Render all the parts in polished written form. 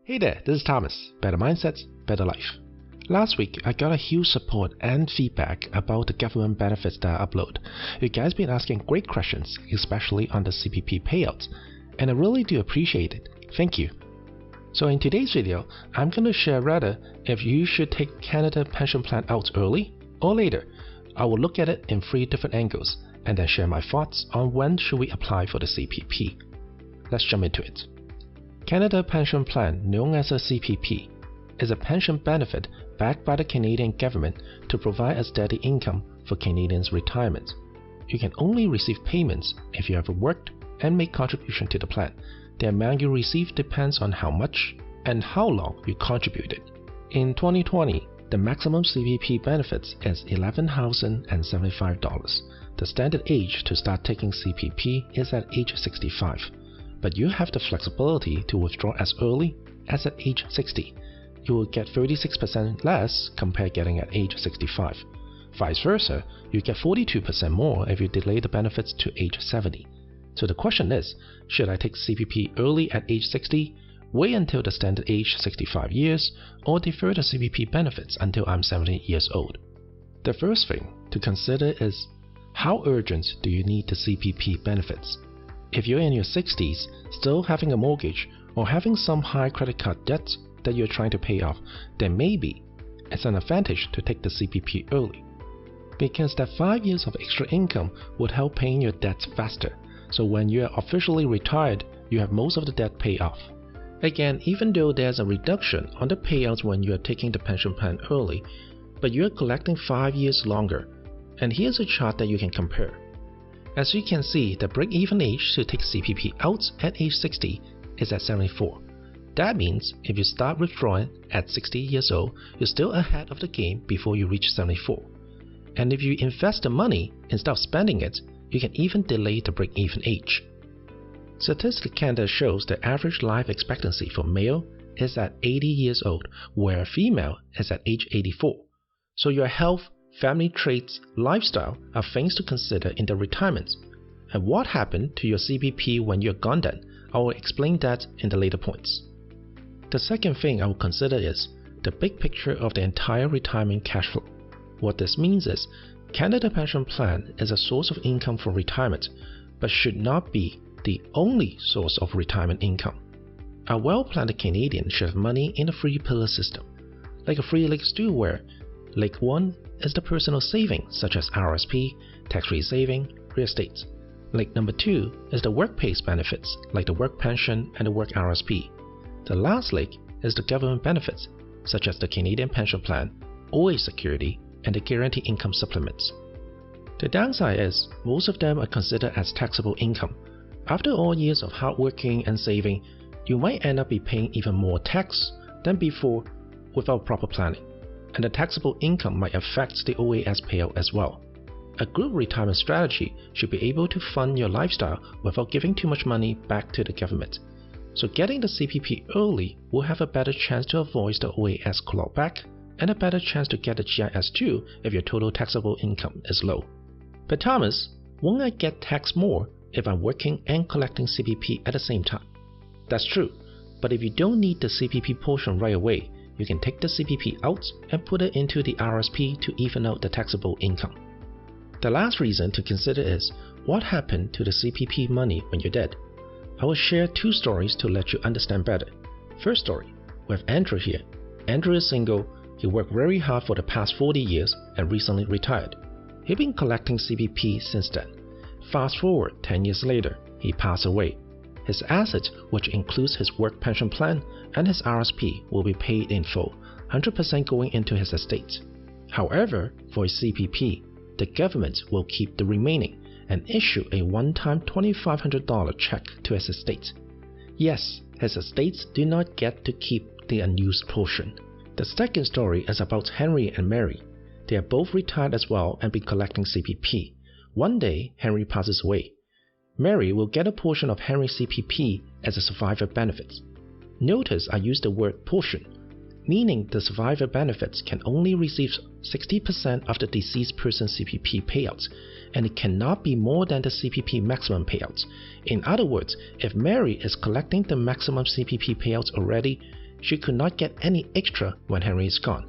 Hey there, this is Thomas. Better Mindsets, Better Life. Last week, I got a huge support and feedback about the government benefits that I upload. You guys been asking great questions, especially on the CPP payouts, and I really do appreciate it. Thank you. So in today's video, I'm going to share rather if you should take Canada pension plan out early or later. I will look at it in 3 different angles and then share my thoughts on when should we apply for the CPP. Let's jump into it. Canada Pension Plan, known as a CPP, is a pension benefit backed by the Canadian government to provide a steady income for Canadians' retirement. You can only receive payments if you have worked and made contribution to the plan. The amount you receive depends on how much and how long you contributed. In 2020, the maximum CPP benefits is $11,075. The standard age to start taking CPP is at age 65. But you have the flexibility to withdraw as early as at age 60. You will get 36% less compared getting at age 65. Vice versa, you get 42% more if you delay the benefits to age 70. So the question is, should I take CPP early at age 60, wait until the standard age 65 years, or defer the CPP benefits until I'm 70 years old? The first thing to consider is, how urgent do you need the CPP benefits? If you're in your 60s, still having a mortgage or having some high credit card debt that you're trying to pay off, then maybe it's an advantage to take the CPP early. Because that 5 years of extra income would help paying your debts faster, so when you're officially retired, you have most of the debt paid off. Again, even though there's a reduction on the payouts when you're taking the pension plan early, but you're collecting 5 years longer. And here's a chart that you can compare. As you can see, the break-even age to take CPP out at age 60 is at 74. That means if you start withdrawing at 60 years old, you're still ahead of the game before you reach 74. And if you invest the money instead of spending it, you can even delay the break-even age. Statistics Canada shows the average life expectancy for male is at 80 years old, where female is at age 84. So your health, family traits, lifestyle are things to consider in the retirement. And what happened to your CPP when you're gone then? I will explain that in the later points. The second thing I will consider is the big picture of the entire retirement cash flow. What this means is, Canada Pension Plan is a source of income for retirement, but should not be the only source of retirement income. A well-planned Canadian should have money in a 3-pillar system, like a 3-leg stool where leg 1 is the personal savings such as RSP, tax-free saving, real estate. Leg number 2 is the work-based benefits like the work pension and the work RSP. The last leg is the government benefits such as the Canadian Pension Plan, OA Security, and the Guaranteed Income Supplements. The downside is most of them are considered as taxable income. After all years of hard working and saving, you might end up be paying even more tax than before without proper planning. And the taxable income might affect the OAS payout as well. A good retirement strategy should be able to fund your lifestyle without giving too much money back to the government. So getting the CPP early will have a better chance to avoid the OAS clawback and a better chance to get the GIS too if your total taxable income is low. But Thomas, won't I get taxed more if I'm working and collecting CPP at the same time? That's true, but if you don't need the CPP portion right away, you can take the CPP out and put it into the RSP to even out the taxable income. The last reason to consider is, what happened to the CPP money when you're dead? I will share 2 stories to let you understand better. First story, we have Andrew here. Andrew is single, he worked very hard for the past 40 years and recently retired. He's been collecting CPP since then. Fast forward 10 years later, he passed away. His assets, which includes his work pension plan and his RSP, will be paid in full, 100% going into his estate. However, for his CPP, the government will keep the remaining and issue a one-time $2,500 check to his estate. Yes, his estates do not get to keep the unused portion. The second story is about Henry and Mary. They are both retired as well and been collecting CPP. One day, Henry passes away. Mary will get a portion of Henry's CPP as a survivor benefit. Notice I use the word portion, meaning the survivor benefits can only receive 60% of the deceased person's CPP payouts, and it cannot be more than the CPP maximum payouts. In other words, if Mary is collecting the maximum CPP payouts already, she could not get any extra when Henry is gone.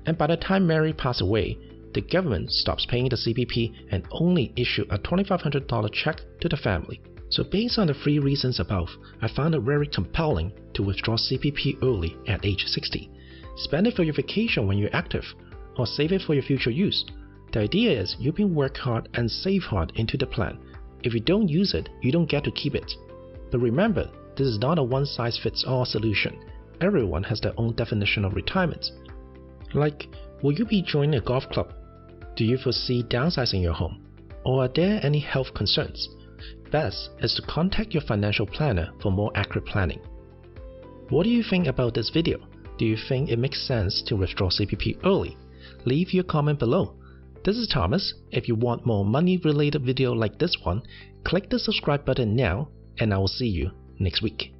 And by the time Mary passed away, the government stops paying the CPP and only issue a $2,500 check to the family. So based on the 3 reasons above, I found it very compelling to withdraw CPP early at age 60. Spend it for your vacation when you're active, or save it for your future use. The idea is you can work hard and save hard into the plan. If you don't use it, you don't get to keep it. But remember, this is not a one-size-fits-all solution. Everyone has their own definition of retirement. Like, will you be joining a golf club? Do you foresee downsizing your home? Or are there any health concerns? Best is to contact your financial planner for more accurate planning. What do you think about this video? Do you think it makes sense to withdraw CPP early? Leave your comment below. This is Thomas. If you want more money-related video like this one, click the subscribe button now, and I will see you next week.